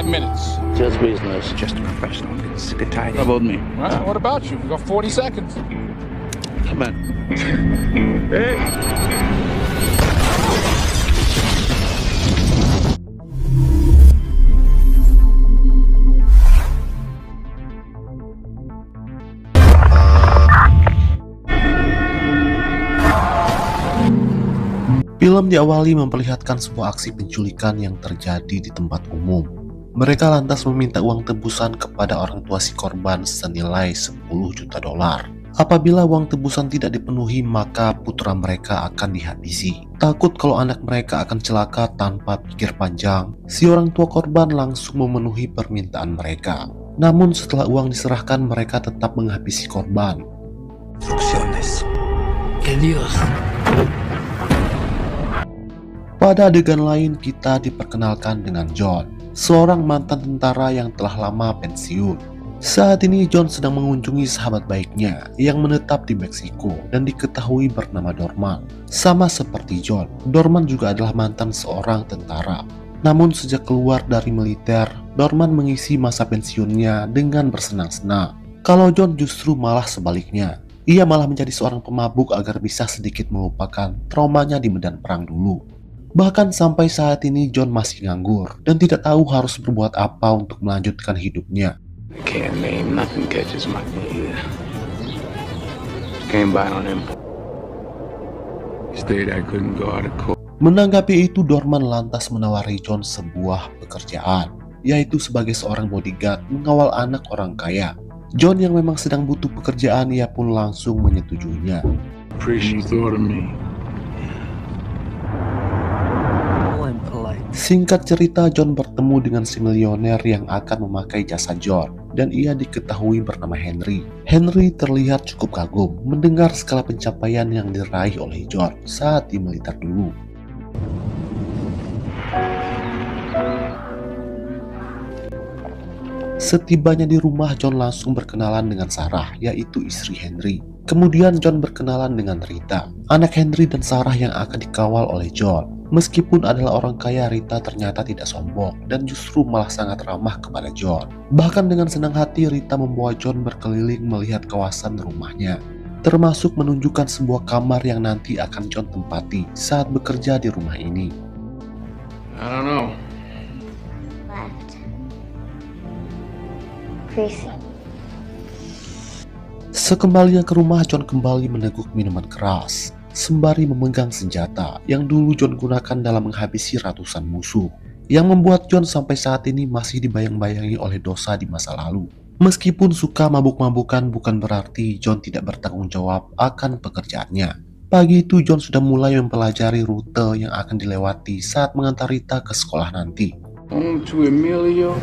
minutes. Just business. Just a professional. It's a bit tidy. How about me? Well, what about you? We've got 40 seconds. Come on. Hey! Film diawali memperlihatkan sebuah aksi penculikan yang terjadi di tempat umum. Mereka lantas meminta uang tebusan kepada orang tua si korban senilai 10 juta dolar. Apabila uang tebusan tidak dipenuhi, maka putra mereka akan dihabisi. Takut kalau anak mereka akan celaka tanpa pikir panjang, si orang tua korban langsung memenuhi permintaan mereka. Namun setelah uang diserahkan, mereka tetap menghabisi korban. Instrucciones. Que Dios. Pada adegan lain, kita diperkenalkan dengan John, seorang mantan tentara yang telah lama pensiun. Saat ini John sedang mengunjungi sahabat baiknya yang menetap di Meksiko dan diketahui bernama Dorman. Sama seperti John, Dorman juga adalah mantan seorang tentara. Namun sejak keluar dari militer, Dorman mengisi masa pensiunnya dengan bersenang-senang. Kalau John justru malah sebaliknya. Ia malah menjadi seorang pemabuk agar bisa sedikit melupakan traumanya di medan perang dulu. Bahkan sampai saat ini John masih nganggur dan tidak tahu harus berbuat apa untuk melanjutkan hidupnya. I can't name nothing catches my ear. Came by on impulse. State I couldn't go out of court. Menanggapi itu, Dorman lantas menawari John sebuah pekerjaan, yaitu sebagai seorang bodyguard mengawal anak orang kaya. John yang memang sedang butuh pekerjaan, ia pun langsung menyetujuinya. Appreciate you thought of me. Singkat cerita, John bertemu dengan si milioner yang akan memakai jasa John, dan ia diketahui bernama Henry. Henry terlihat cukup kagum mendengar skala pencapaian yang diraih oleh John saat di militer dulu. Setibanya di rumah, John langsung berkenalan dengan Sarah, yaitu istri Henry. Kemudian John berkenalan dengan Rita, anak Henry dan Sarah yang akan dikawal oleh John. Meskipun adalah orang kaya, Rita ternyata tidak sombong dan justru malah sangat ramah kepada John. Bahkan dengan senang hati, Rita membawa John berkeliling melihat kawasan rumahnya, termasuk menunjukkan sebuah kamar yang nanti akan John tempati saat bekerja di rumah ini. I don't know. Left. Crazy. Sekembalinya ke rumah, John kembali meneguk minuman keras sembari memegang senjata yang dulu John gunakan dalam menghabisi ratusan musuh, yang membuat John sampai saat ini masih dibayang-bayangi oleh dosa di masa lalu. Meskipun suka mabuk-mabukan, bukan berarti John tidak bertanggung jawab akan pekerjaannya. Pagi itu John sudah mulai mempelajari rute yang akan dilewati saat mengantar Rita ke sekolah nanti. Home to Emilio.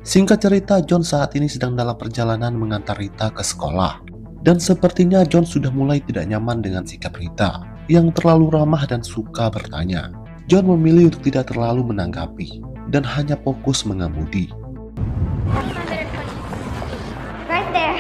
Singkat cerita, John saat ini sedang dalam perjalanan mengantar Rita ke sekolah. Dan sepertinya John sudah mulai tidak nyaman dengan sikap Rita yang terlalu ramah dan suka bertanya. John memilih untuk tidak terlalu menanggapi dan hanya fokus mengemudi. Right there.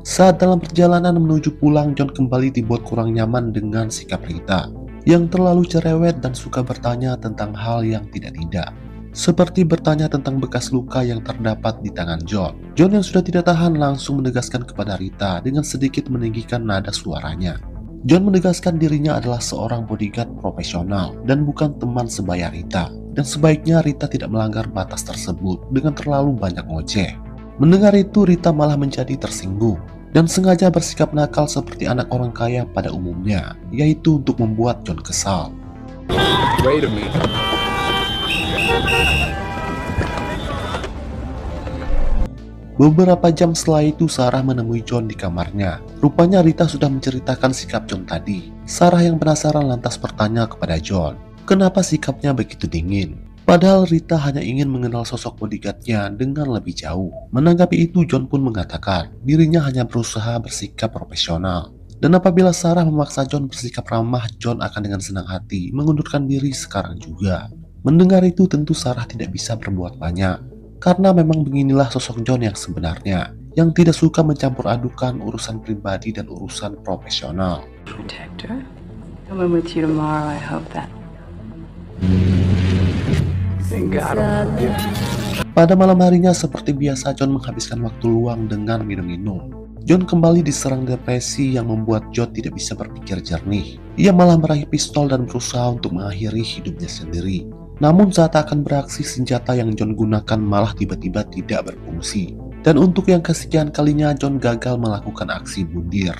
Saat dalam perjalanan menuju pulang, John kembali dibuat kurang nyaman dengan sikap Rita yang terlalu cerewet dan suka bertanya tentang hal yang tidak-tidak. Seperti bertanya tentang bekas luka yang terdapat di tangan John. John yang sudah tidak tahan langsung menegaskan kepada Rita dengan sedikit meninggikan nada suaranya. John menegaskan dirinya adalah seorang bodyguard profesional dan bukan teman sebaya Rita. Dan sebaiknya Rita tidak melanggar batas tersebut dengan terlalu banyak ngoceh. Mendengar itu, Rita malah menjadi tersinggung dan sengaja bersikap nakal seperti anak orang kaya pada umumnya, yaitu untuk membuat John kesal. Wait a minute. Beberapa jam setelah itu, Sarah menemui John di kamarnya. Rupanya Rita sudah menceritakan sikap John tadi. Sarah yang penasaran lantas bertanya kepada John, kenapa sikapnya begitu dingin? Padahal Rita hanya ingin mengenal sosok bodyguardnya dengan lebih jauh. Menanggapi itu, John pun mengatakan dirinya hanya berusaha bersikap profesional. Dan apabila Sarah memaksa John bersikap ramah, John akan dengan senang hati mengundurkan diri sekarang juga. Mendengar itu, tentu Sarah tidak bisa berbuat banyak. Karena memang beginilah sosok John yang sebenarnya, yang tidak suka mencampur adukan urusan pribadi dan urusan profesional. Protector, coming with you tomorrow. I hope that. Pada malam harinya seperti biasa John menghabiskan waktu luang dengan minum-minum. John kembali diserang depresi yang membuat John tidak bisa berpikir jernih. Ia malah meraih pistol dan berusaha untuk mengakhiri hidupnya sendiri. Namun saat akan beraksi, senjata yang John gunakan malah tiba-tiba tidak berfungsi. Dan untuk yang kesekian kalinya John gagal melakukan aksi bundir.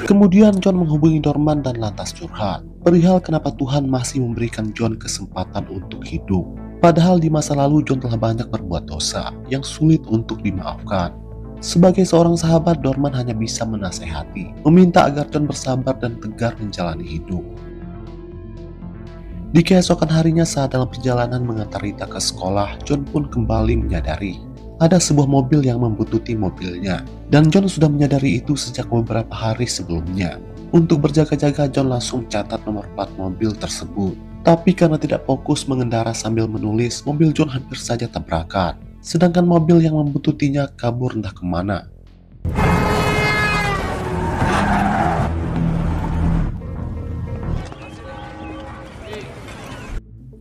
Kemudian John menghubungi Dorman dan lantas curhat perihal kenapa Tuhan masih memberikan John kesempatan untuk hidup. Padahal di masa lalu John telah banyak berbuat dosa yang sulit untuk dimaafkan. Sebagai seorang sahabat, Dorman hanya bisa menasehati, meminta agar John bersabar dan tegar menjalani hidup. Di keesokan harinya saat dalam perjalanan mengantar Rita ke sekolah, John pun kembali menyadari ada sebuah mobil yang membuntuti mobilnya. Dan John sudah menyadari itu sejak beberapa hari sebelumnya. Untuk berjaga-jaga, John langsung catat nomor plat mobil tersebut. Tapi karena tidak fokus mengendara sambil menulis, mobil John hampir saja tabrakan. Sedangkan mobil yang membuntutinya kabur entah kemana.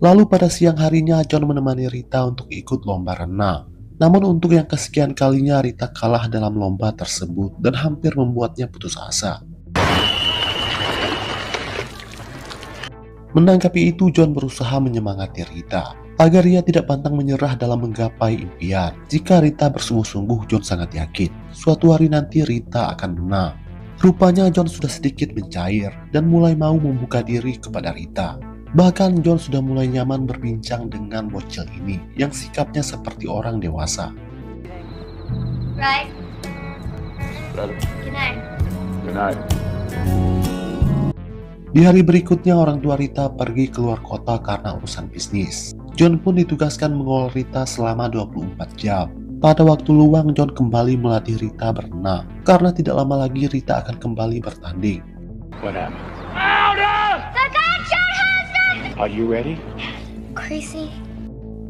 Lalu pada siang harinya John menemani Rita untuk ikut lomba renang. Namun untuk yang kesekian kalinya Rita kalah dalam lomba tersebut dan hampir membuatnya putus asa. Menanggapi itu, John berusaha menyemangati Rita agar ia tidak pantang menyerah dalam menggapai impian. Jika Rita bersungguh-sungguh, John sangat yakin suatu hari nanti Rita akan menang. Rupanya John sudah sedikit mencair dan mulai mau membuka diri kepada Rita. Bahkan John sudah mulai nyaman berbincang dengan bocil ini yang sikapnya seperti orang dewasa. Right? Better. Good night. Good night. Di hari berikutnya orang tua Rita pergi keluar kota karena urusan bisnis. John pun ditugaskan mengawal Rita selama 24 jam. Pada waktu luang John kembali melatih Rita berenang karena tidak lama lagi Rita akan kembali bertanding. What happened? The gunshot has been Are you ready? crazy.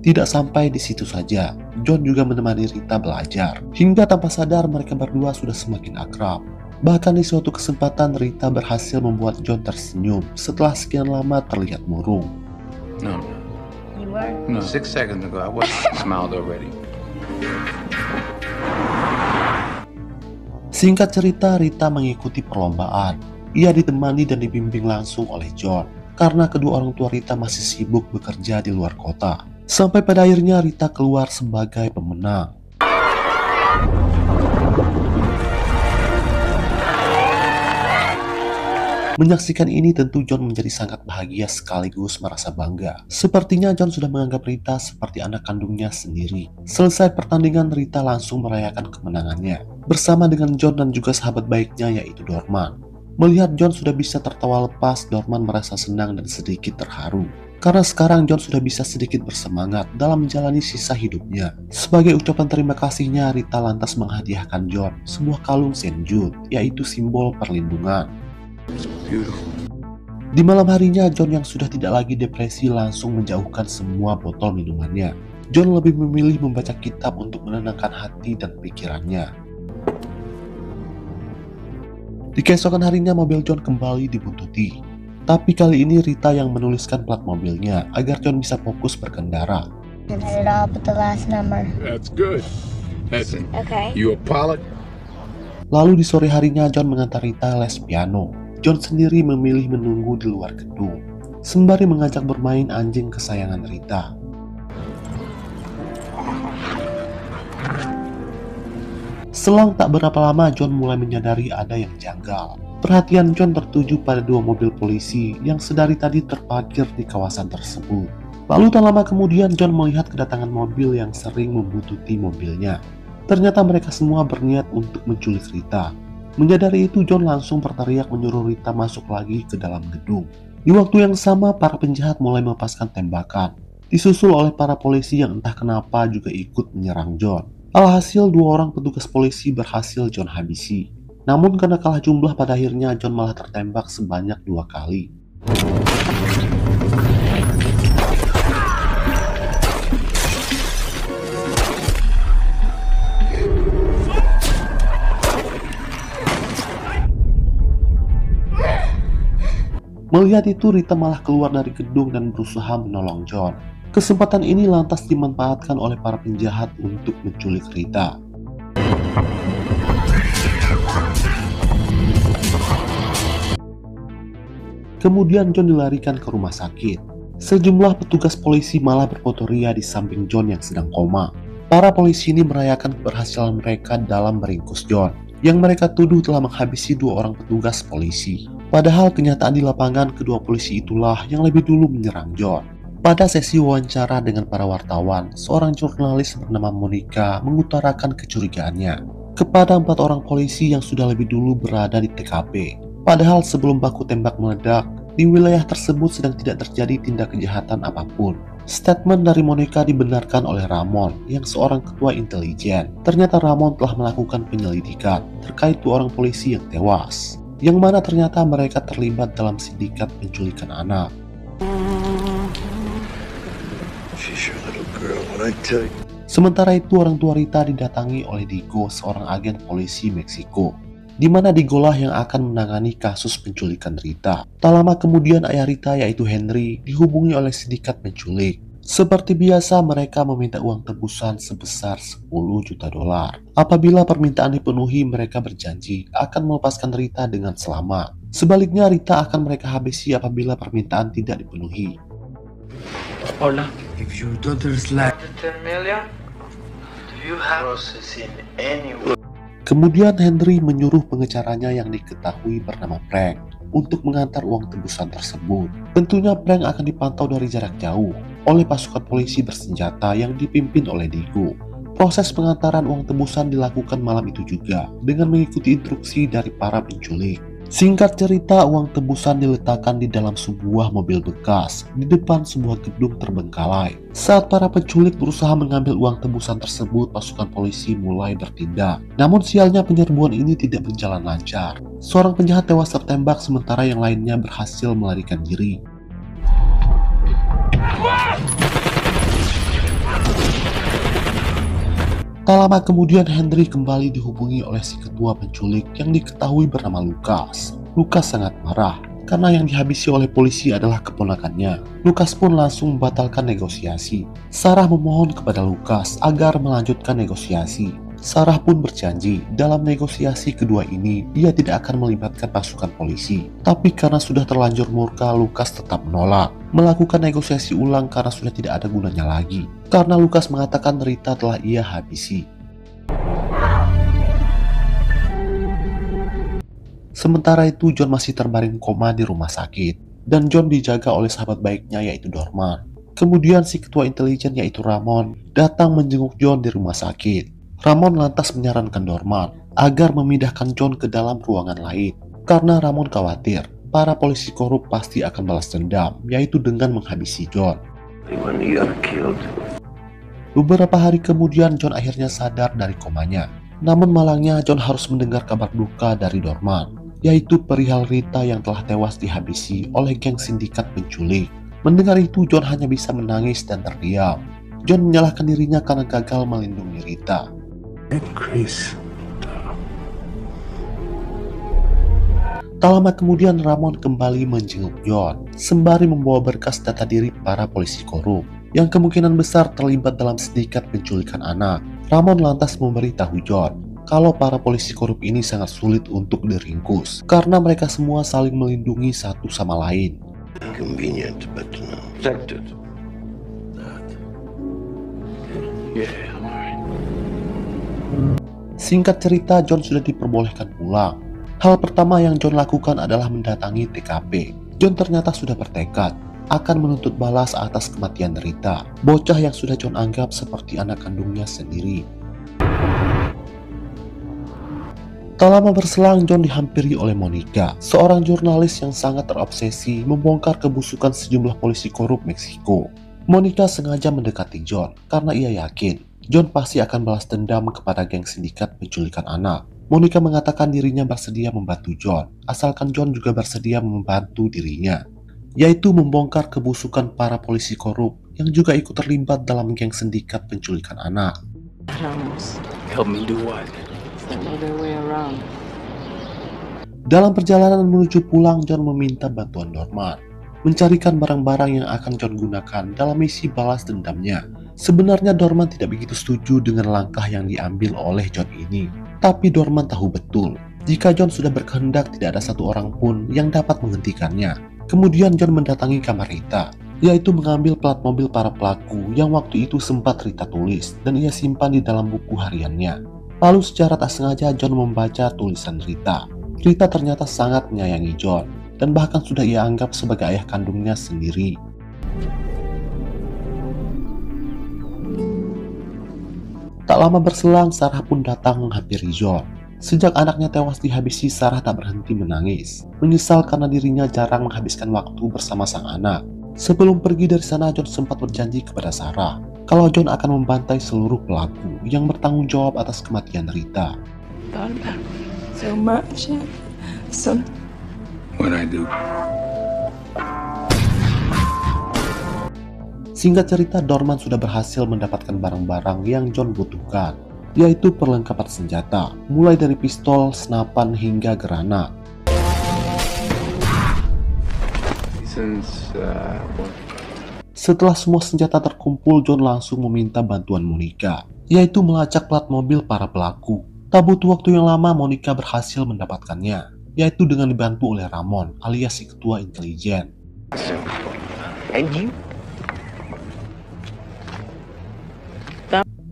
Tidak sampai di situ saja, John juga menemani Rita belajar. Hingga tanpa sadar mereka berdua sudah semakin akrab. Bahkan di suatu kesempatan Rita berhasil membuat John tersenyum setelah sekian lama terlihat murung. No. You were? No. 6 seconds ago, I was smiled already. Singkat cerita, Rita mengikuti perlombaan. Ia ditemani dan dibimbing langsung oleh John, karena kedua orang tua Rita masih sibuk bekerja di luar kota. Sampai pada akhirnya Rita keluar sebagai pemenang. Menyaksikan ini tentu John menjadi sangat bahagia sekaligus merasa bangga. Sepertinya John sudah menganggap Rita seperti anak kandungnya sendiri. Selesai pertandingan, Rita langsung merayakan kemenangannya bersama dengan John dan juga sahabat baiknya yaitu Dorman. Melihat John sudah bisa tertawa lepas, Dorman merasa senang dan sedikit terharu. Karena sekarang John sudah bisa sedikit bersemangat dalam menjalani sisa hidupnya. Sebagai ucapan terima kasihnya, Rita lantas menghadiahkan John sebuah kalung St. Jude, yaitu simbol perlindungan. Beautiful. Di malam harinya, John yang sudah tidak lagi depresi langsung menjauhkan semua botol minumannya. John lebih memilih membaca kitab untuk menenangkan hati dan pikirannya. Di keesokan harinya, mobil John kembali dibuntuti. Tapi kali ini Rita yang menuliskan plat mobilnya agar John bisa fokus berkendara. I had it all but the last number. That's good. Listen, Okay. you apologize. Lalu di sore harinya, John mengantar Rita les piano. John sendiri memilih menunggu di luar gedung, sembari mengajak bermain anjing kesayangan Rita. Selang tak berapa lama, John mulai menyadari ada yang janggal. Perhatian John tertuju pada dua mobil polisi yang sedari tadi terparkir di kawasan tersebut. Lalu tak lama kemudian, John melihat kedatangan mobil yang sering membuntuti mobilnya. Ternyata mereka semua berniat untuk menculik Rita. Menyadari itu, John langsung berteriak menyuruh Rita masuk lagi ke dalam gedung. Di waktu yang sama, para penjahat mulai melepaskan tembakan, disusul oleh para polisi yang entah kenapa juga ikut menyerang John. Alhasil, dua orang petugas polisi berhasil John habisi. Namun karena kalah jumlah, pada akhirnya John malah tertembak sebanyak 2 kali. Melihat itu, Rita malah keluar dari gedung dan berusaha menolong John. Kesempatan ini lantas dimanfaatkan oleh para penjahat untuk menculik Rita. Kemudian John dilarikan ke rumah sakit. Sejumlah petugas polisi malah berfotoria di samping John yang sedang koma. Para polisi ini merayakan keberhasilan mereka dalam meringkus John, yang mereka tuduh telah menghabisi 2 orang petugas polisi. Padahal kenyataan di lapangan, kedua polisi itulah yang lebih dulu menyerang John. Pada sesi wawancara dengan para wartawan, seorang jurnalis bernama Monica mengutarakan kecurigaannya kepada 4 orang polisi yang sudah lebih dulu berada di TKP. Padahal sebelum baku tembak meledak, di wilayah tersebut sedang tidak terjadi tindak kejahatan apapun. Statement dari Monica dibenarkan oleh Ramon yang seorang ketua intelijen. Ternyata Ramon telah melakukan penyelidikan terkait 2 orang polisi yang tewas, yang mana ternyata mereka terlibat dalam sindikat penculikan anak. Sementara itu, orang tua Rita didatangi oleh Diego, seorang agen polisi Meksiko, di mana Diego lah yang akan menangani kasus penculikan Rita. Tak lama kemudian ayah Rita yaitu Henry dihubungi oleh sindikat penculik. Seperti biasa, mereka meminta uang tebusan sebesar $10 juta. Apabila permintaan dipenuhi, mereka berjanji akan melepaskan Rita dengan selamat. Sebaliknya, Rita akan mereka habisi apabila permintaan tidak dipenuhi. Hola. If your daughter's like 10 million, do you have process in any way? Kemudian Henry menyuruh pengecaranya yang diketahui bernama Frank untuk mengantar uang tebusan tersebut. Tentunya Frank akan dipantau dari jarak jauh oleh pasukan polisi bersenjata yang dipimpin oleh Diego. Proses pengantaran uang tebusan dilakukan malam itu juga dengan mengikuti instruksi dari para penculik. Singkat cerita, uang tebusan diletakkan di dalam sebuah mobil bekas di depan sebuah gedung terbengkalai. Saat para penculik berusaha mengambil uang tebusan tersebut, pasukan polisi mulai bertindak. Namun sialnya penyerbuan ini tidak berjalan lancar. Seorang penjahat tewas tertembak sementara yang lainnya berhasil melarikan diri. Tak lama kemudian Henry kembali dihubungi oleh si ketua penculik yang diketahui bernama Lucas. Lucas sangat marah karena yang dihabisi oleh polisi adalah keponakannya. Lucas pun langsung membatalkan negosiasi. Sarah memohon kepada Lucas agar melanjutkan negosiasi. Sarah pun berjanji dalam negosiasi kedua ini ia tidak akan melibatkan pasukan polisi. Tapi karena sudah terlanjur murka, Lucas tetap menolak melakukan negosiasi ulang karena sudah tidak ada gunanya lagi. Karena Lucas mengatakan Rita telah ia habisi. Sementara itu John masih terbaring koma di rumah sakit dan John dijaga oleh sahabat baiknya yaitu Dorman. Kemudian si ketua intelijen yaitu Ramon datang menjenguk John di rumah sakit. Ramon lantas menyarankan Dorman agar memindahkan John ke dalam ruangan lain karena Ramon khawatir para polisi korup pasti akan balas dendam, yaitu dengan menghabisi John. Beberapa hari kemudian John akhirnya sadar dari komanya. Namun malangnya John harus mendengar kabar duka dari Dorman, yaitu perihal Rita yang telah tewas dihabisi oleh geng sindikat penculik. Mendengar itu John hanya bisa menangis dan terdiam. John menyalahkan dirinya karena gagal melindungi Rita. Chris. Tak lama kemudian Ramon kembali menjenguk John sembari membawa berkas data diri para polisi korup yang kemungkinan besar terlibat dalam sindikat penculikan anak. Ramon lantas memberitahu John kalau para polisi korup ini sangat sulit untuk diringkus karena mereka semua saling melindungi satu sama lain. Convenient, but no. Protected. Yeah, I'm alright. Singkat cerita, John sudah diperbolehkan pulang. Hal pertama yang John lakukan adalah mendatangi TKP. John ternyata sudah bertekad akan menuntut balas atas kematian Rita, bocah yang sudah John anggap seperti anak kandungnya sendiri. Tak lama berselang, John dihampiri oleh Monica, seorang jurnalis yang sangat terobsesi membongkar kebusukan sejumlah polisi korup Meksiko. Monica sengaja mendekati John karena ia yakin John pasti akan balas dendam kepada geng sindikat penculikan anak. Monica mengatakan dirinya bersedia membantu John, asalkan John juga bersedia membantu dirinya, yaitu membongkar kebusukan para polisi korup yang juga ikut terlibat dalam geng sindikat penculikan anak. Ramos. Help me do what? They know their way around. Dalam perjalanan menuju pulang, John meminta bantuan Norman mencarikan barang-barang yang akan John gunakan dalam misi balas dendamnya. Sebenarnya Norman tidak begitu setuju dengan langkah yang diambil oleh John ini. Tapi Norman tahu betul, jika John sudah berkehendak tidak ada satu orang pun yang dapat menghentikannya. Kemudian John mendatangi kamar Rita, yaitu mengambil plat mobil para pelaku yang waktu itu sempat Rita tulis dan ia simpan di dalam buku hariannya. Lalu secara tak sengaja John membaca tulisan Rita. Rita ternyata sangat menyayangi John dan bahkan sudah ia anggap sebagai ayah kandungnya sendiri. Tak lama berselang, Sarah pun datang menghampiri John. Sejak anaknya tewas dihabisi, Sarah tak berhenti menangis, menyesal karena dirinya jarang menghabiskan waktu bersama sang anak. Sebelum pergi dari sana, John sempat berjanji kepada Sarah kalau John akan membantai seluruh pelaku yang bertanggung jawab atas kematian Rita. Thought about it so much. So What I do? Singkat cerita, Norman sudah berhasil mendapatkan barang-barang yang John butuhkan, yaitu perlengkapan senjata, mulai dari pistol, senapan, hingga granat. Setelah semua senjata terkumpul, John langsung meminta bantuan Monica, yaitu melacak plat mobil para pelaku. Tak butuh waktu yang lama, Monica berhasil mendapatkannya, yaitu dengan dibantu oleh Ramon alias si ketua intelijen.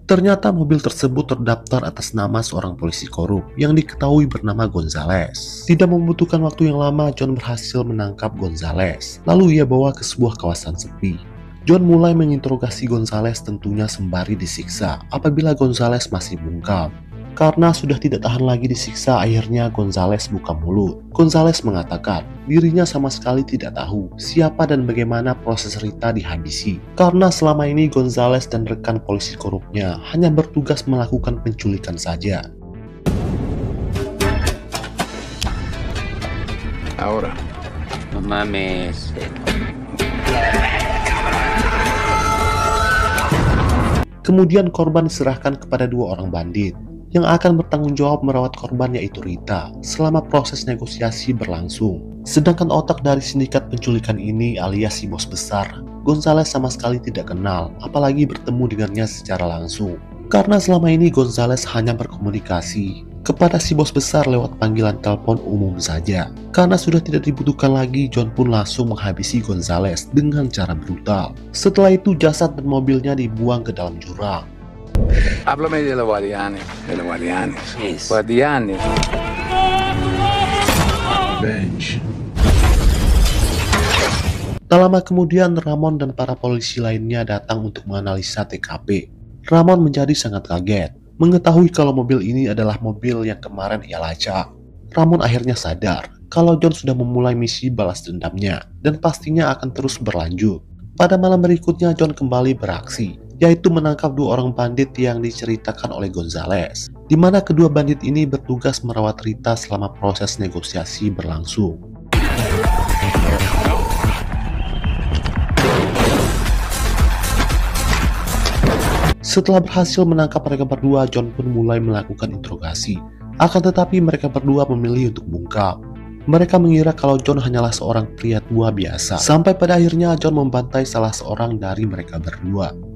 Ternyata mobil tersebut terdaftar atas nama seorang polisi korup yang diketahui bernama Gonzales. Tidak membutuhkan waktu yang lama, John berhasil menangkap Gonzales. Lalu ia bawa ke sebuah kawasan sepi. John mulai menginterogasi Gonzales, tentunya sembari disiksa apabila Gonzales masih bungkam. Karena sudah tidak tahan lagi disiksa, akhirnya Gonzales buka mulut. Gonzales mengatakan dirinya sama sekali tidak tahu siapa dan bagaimana proses Rita dihabisi. Karena selama ini Gonzales dan rekan polisi korupnya hanya bertugas melakukan penculikan saja. Ahora. No mames. Kemudian korban diserahkan kepada dua orang bandit yang akan bertanggung jawab merawat korban, yaitu Rita, selama proses negosiasi berlangsung. Sedangkan otak dari sindikat penculikan ini alias si bos besar, Gonzales sama sekali tidak kenal, apalagi bertemu dengannya secara langsung. Karena selama ini Gonzales hanya berkomunikasi kepada si bos besar lewat panggilan telepon umum saja. Karena sudah tidak dibutuhkan lagi, John pun langsung menghabisi Gonzales dengan cara brutal. Setelah itu jasad dan mobilnya dibuang ke dalam jurang. Háblame de los guardianes. De los guardianes. Yes. Guardianes. Bench. Tak lama kemudian, Ramon dan para polisi lainnya datang untuk menganalisa TKP. Ramon menjadi sangat kaget mengetahui kalau mobil ini adalah mobil yang kemarin ia lacak. Ramon akhirnya sadar kalau John sudah memulai misi balas dendamnya dan pastinya akan terus berlanjut. Pada malam berikutnya, John kembali beraksi, yaitu menangkap dua orang bandit yang diceritakan oleh Gonzales, di mana kedua bandit ini bertugas merawat Rita selama proses negosiasi berlangsung. Setelah berhasil menangkap mereka berdua, John pun mulai melakukan interogasi. Akan tetapi mereka berdua memilih untuk bungkam. Mereka mengira kalau John hanyalah seorang pria tua biasa. Sampai pada akhirnya John membantai salah seorang dari mereka berdua.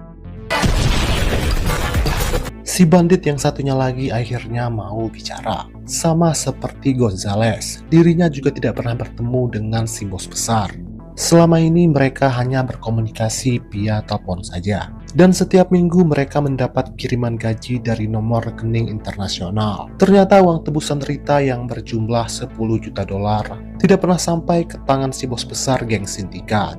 Si bandit yang satunya lagi akhirnya mau bicara. Sama seperti Gonzales, dirinya juga tidak pernah bertemu dengan si bos besar. Selama ini mereka hanya berkomunikasi via telepon saja. Dan setiap minggu mereka mendapat kiriman gaji dari nomor rekening internasional. Ternyata uang tebusan Rita yang berjumlah 10 juta dolar tidak pernah sampai ke tangan si bos besar geng sindikat.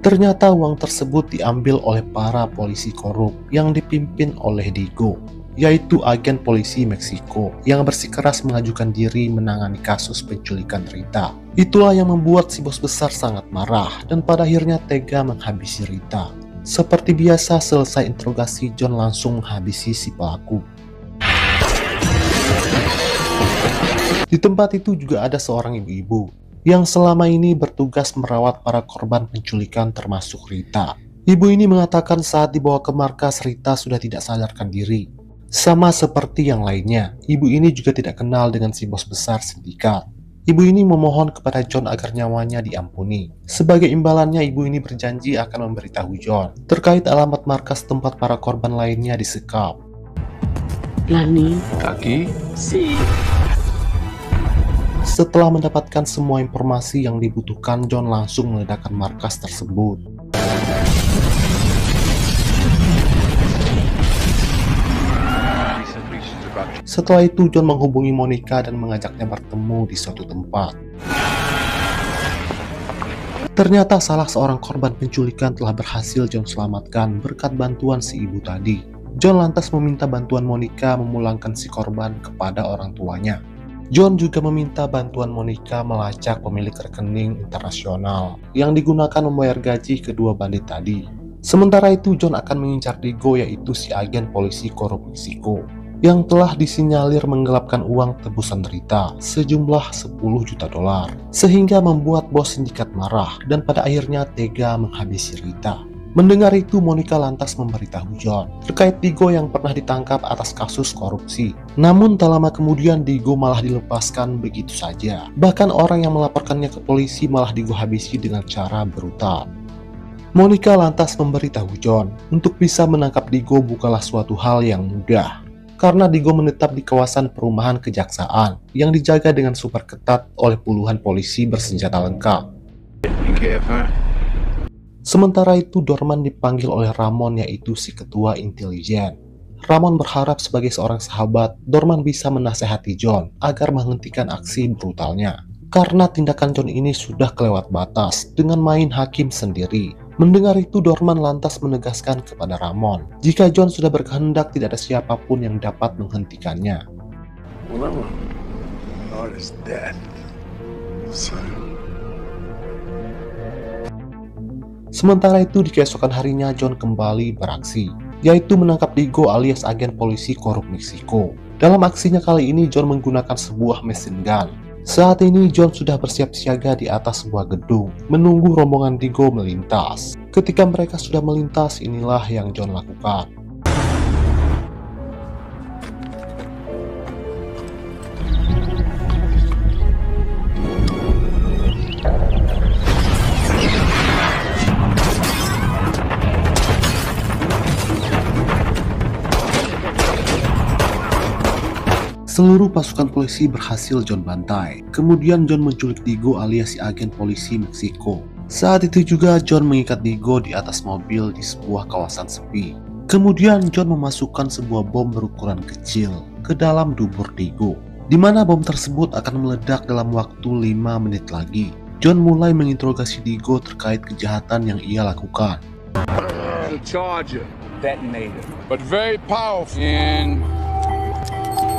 Ternyata uang tersebut diambil oleh para polisi korup yang dipimpin oleh Diego, yaitu agen polisi Meksiko yang bersikeras mengajukan diri menangani kasus penculikan Rita. Itulah yang membuat si bos besar sangat marah dan pada akhirnya tega menghabisi Rita. Seperti biasa, selesai interogasi, John langsung menghabisi si pelaku. Di tempat itu juga ada seorang ibu-ibu yang selama ini bertugas merawat para korban penculikan termasuk Rita. Ibu ini mengatakan saat dibawa ke markas, Rita sudah tidak sadarkan diri. Sama seperti yang lainnya, ibu ini juga tidak kenal dengan si bos besar sindikat. Ibu ini memohon kepada John agar nyawanya diampuni. Sebagai imbalannya, ibu ini berjanji akan memberitahu John terkait alamat markas tempat para korban lainnya disekap. Lani. Aquí. Setelah mendapatkan semua informasi yang dibutuhkan, John langsung meledakkan markas tersebut. Setelah itu, John menghubungi Monica dan mengajaknya bertemu di suatu tempat. Ternyata salah seorang korban penculikan telah berhasil John selamatkan berkat bantuan si ibu tadi. John lantas meminta bantuan Monica memulangkan si korban kepada orang tuanya. John juga meminta bantuan Monica melacak pemilik rekening internasional yang digunakan membayar gaji kedua bandit tadi. Sementara itu, John akan mengincar Diego, yaitu si agen polisi korup Meksiko yang telah disinyalir menggelapkan uang tebusan Rita sejumlah 10 juta dolar, sehingga membuat bos sindikat marah dan pada akhirnya tega menghabisi Rita. Mendengar itu, Monica lantas memberitahu John terkait Diego yang pernah ditangkap atas kasus korupsi. Namun tak lama kemudian Diego malah dilepaskan begitu saja. Bahkan orang yang melaporkannya ke polisi malah Diego habisi dengan cara brutal. Monica lantas memberitahu John untuk bisa menangkap Diego bukanlah suatu hal yang mudah, karena Diego menetap di kawasan perumahan kejaksaan yang dijaga dengan super ketat oleh puluhan polisi bersenjata lengkap. Sementara itu, Dorman dipanggil oleh Ramon, yaitu si ketua intelijen. Ramon berharap sebagai seorang sahabat, Dorman bisa menasehati John agar menghentikan aksi brutalnya, karena tindakan John ini sudah kelewat batas dengan main hakim sendiri. Mendengar itu, Dorman lantas menegaskan kepada Ramon jika John sudah berkehendak tidak ada siapapun yang dapat menghentikannya. Sementara itu, di keesokan harinya John kembali beraksi, yaitu menangkap Diego alias agen polisi korup Meksiko. Dalam aksinya kali ini, John menggunakan sebuah mesin gun. Saat ini John sudah bersiap siaga di atas sebuah gedung, menunggu rombongan Diego melintas. Ketika mereka sudah melintas, inilah yang John lakukan. Seluruh pasukan polisi berhasil John bantai. Kemudian John menculik Diego alias si agen polisi Meksiko. Saat itu juga John mengikat Diego di atas mobil di sebuah kawasan sepi. Kemudian John memasukkan sebuah bom berukuran kecil ke dalam dubur Diego, di mana bom tersebut akan meledak dalam waktu 5 menit lagi. John mulai menginterogasi Diego terkait kejahatan yang ia lakukan. The charger detonator, but very powerful. In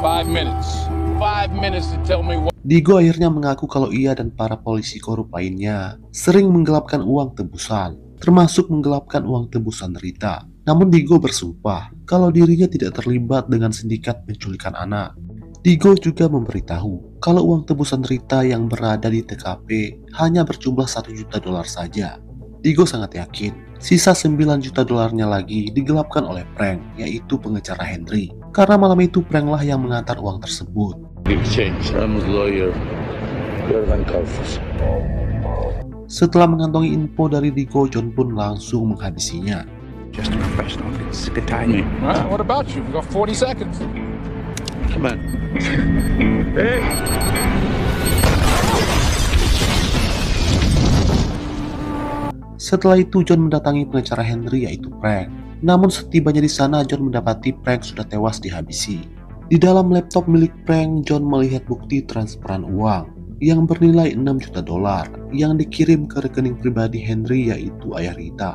5 minutes. 5 minutes to tell me what. Diego akhirnya mengaku kalau ia dan para polisi korup lainnya sering menggelapkan uang tebusan, termasuk menggelapkan uang tebusan Rita. Namun Diego bersumpah kalau dirinya tidak terlibat dengan sindikat penculikan anak. Diego juga memberitahu kalau uang tebusan Rita yang berada di TKP hanya berjumlah 1 juta dolar saja. Diego sangat yakin sisa 9 juta dolarnya lagi digelapkan oleh Frank, yaitu pengecara Henry. Karena malam itu Frank lah yang mengantar uang tersebut. Setelah mengantongi info dari Diego, John pun langsung menghabisinya. Just a professional. It's good timing. What about you? We got 40 seconds. Come on. Setelah itu John mendatangi pengacara Henry, yaitu Frank. Namun setibanya di sana, John mendapati Frank sudah tewas dihabisi. Di dalam laptop milik Frank, John melihat bukti transferan uang yang bernilai 6 juta dolar yang dikirim ke rekening pribadi Henry, yaitu ayah Rita.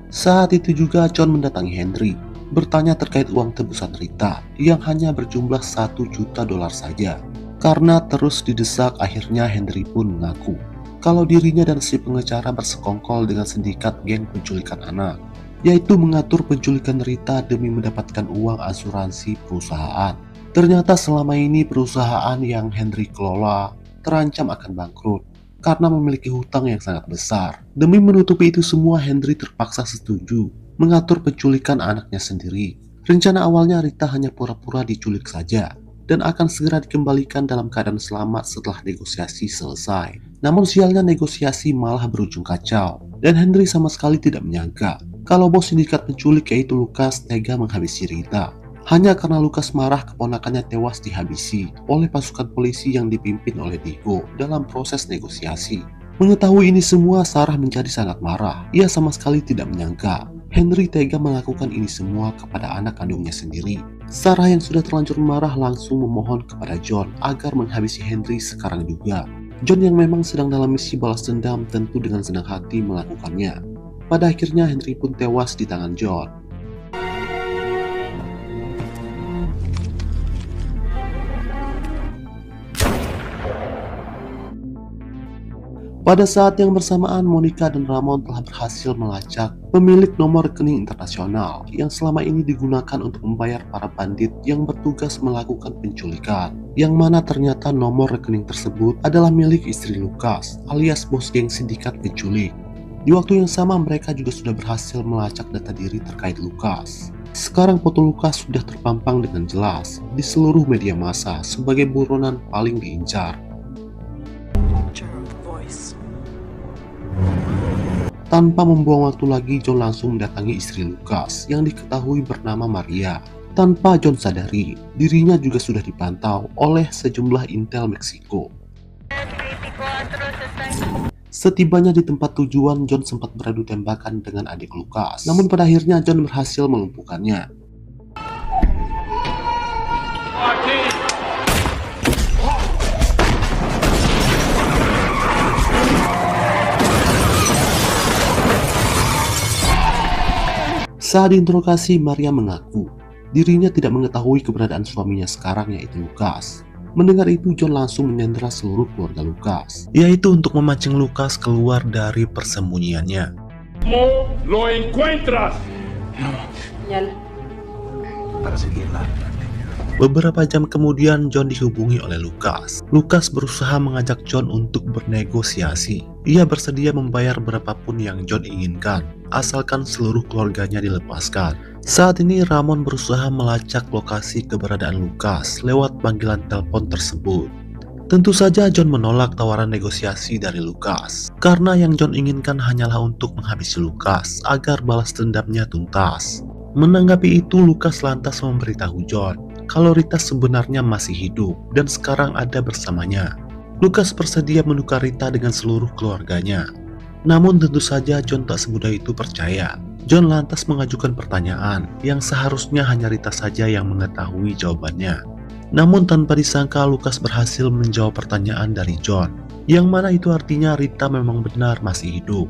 Saat itu juga John mendatangi Henry, bertanya terkait uang tebusan Rita yang hanya berjumlah 1 juta dolar saja. Karena terus didesak, akhirnya Henry pun mengaku kalau dirinya dan si pengecara bersekongkol dengan sindikat geng penculikan anak, yaitu mengatur penculikan Rita demi mendapatkan uang asuransi perusahaan. Ternyata selama ini perusahaan yang Henry kelola terancam akan bangkrut karena memiliki hutang yang sangat besar. Demi menutupi itu semua, Henry terpaksa setuju mengatur penculikan anaknya sendiri. Rencana awalnya Rita hanya pura-pura diculik saja dan akan segera dikembalikan dalam keadaan selamat setelah negosiasi selesai. Namun sialnya negosiasi malah berujung kacau, dan Henry sama sekali tidak menyangka kalau bos sindikat penculik yaitu Lucas tega menghabisi Rita. Hanya karena Lucas marah keponakannya tewas dihabisi oleh pasukan polisi yang dipimpin oleh Diego dalam proses negosiasi. Mengetahui ini semua, Sarah menjadi sangat marah. Ia sama sekali tidak menyangka Henry tega melakukan ini semua kepada anak kandungnya sendiri. Sarah yang sudah terlanjur marah langsung memohon kepada John agar menghabisi Henry sekarang juga. John yang memang sedang dalam misi balas dendam tentu dengan senang hati melakukannya. Pada akhirnya Henry pun tewas di tangan John. Pada saat yang bersamaan, Monica dan Ramon telah berhasil melacak pemilik nomor rekening internasional yang selama ini digunakan untuk membayar para bandit yang bertugas melakukan penculikan, yang mana ternyata nomor rekening tersebut adalah milik istri Lucas alias bos geng sindikat penculik. Di waktu yang sama, mereka juga sudah berhasil melacak data diri terkait Lucas. Sekarang foto Lucas sudah terpampang dengan jelas di seluruh media massa sebagai buronan paling diincar. Tanpa membuang waktu lagi, John langsung mendatangi istri Lucas yang diketahui bernama Maria. Tanpa John sadari, dirinya juga sudah dipantau oleh sejumlah intel Meksiko. Setibanya di tempat tujuan, John sempat beradu tembakan dengan adik Lucas. Namun pada akhirnya John berhasil melumpuhkannya. Saat diinterogasi, Maria mengaku dirinya tidak mengetahui keberadaan suaminya sekarang yaitu Lucas. Mendengar itu, John langsung menyandera seluruh keluarga Lucas, yaitu untuk memancing Lucas keluar dari persembunyiannya. Lo encuentras. Beberapa jam kemudian, John dihubungi oleh Lucas. Lucas berusaha mengajak John untuk bernegosiasi. Ia bersedia membayar berapapun yang John inginkan, asalkan seluruh keluarganya dilepaskan. Saat ini Ramon berusaha melacak lokasi keberadaan Lucas lewat panggilan telepon tersebut. Tentu saja John menolak tawaran negosiasi dari Lucas, karena yang John inginkan hanyalah untuk menghabisi Lucas agar balas dendamnya tuntas. Menanggapi itu, Lucas lantas memberitahu John kalau Rita sebenarnya masih hidup dan sekarang ada bersamanya. Lucas bersedia menukar Rita dengan seluruh keluarganya. Namun tentu saja John tak semudah itu percaya. John lantas mengajukan pertanyaan yang seharusnya hanya Rita saja yang mengetahui jawabannya. Namun tanpa disangka, Lucas berhasil menjawab pertanyaan dari John, yang mana itu artinya Rita memang benar masih hidup.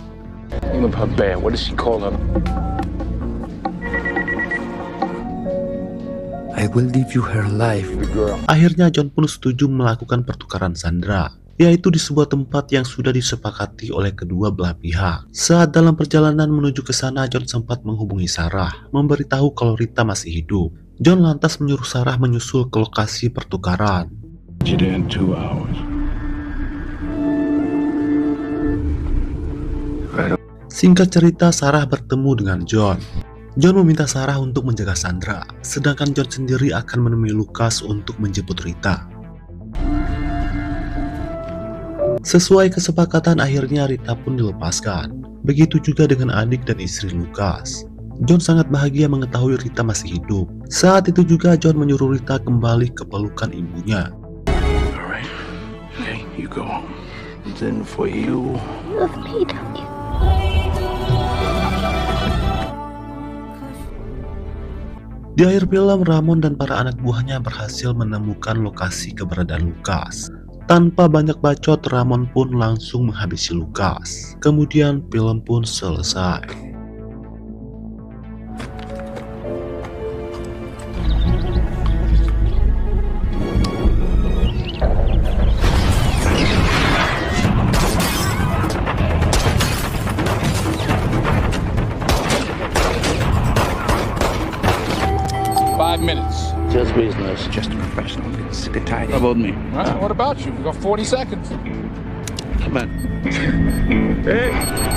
I will leave you her life. Akhirnya John pun setuju melakukan pertukaran sandera, yaitu di sebuah tempat yang sudah disepakati oleh kedua belah pihak. Saat dalam perjalanan menuju ke sana, John sempat menghubungi Sarah, memberitahu kalau Rita masih hidup. John lantas menyuruh Sarah menyusul ke lokasi pertukaran. Singkat cerita, Sarah bertemu dengan John. John meminta Sarah untuk menjaga Sandra, sedangkan John sendiri akan menemui Lucas untuk menjemput Rita. Sesuai kesepakatan, akhirnya Rita pun dilepaskan. Begitu juga dengan adik dan istri Lucas. John sangat bahagia mengetahui Rita masih hidup. Saat itu juga John menyuruh Rita kembali ke pelukan ibunya. Alright, okay, you go. Then for you. You love me, don't you? Di akhir film, Ramon dan para anak buahnya berhasil menemukan lokasi keberadaan Lucas. Tanpa banyak bacot, Ramon pun langsung menghabisi Lucas. Kemudian film pun selesai. Minutes. Just business. Just a professional. Sit tight. How about me? What about you? We got 40 seconds. Come on. Hey.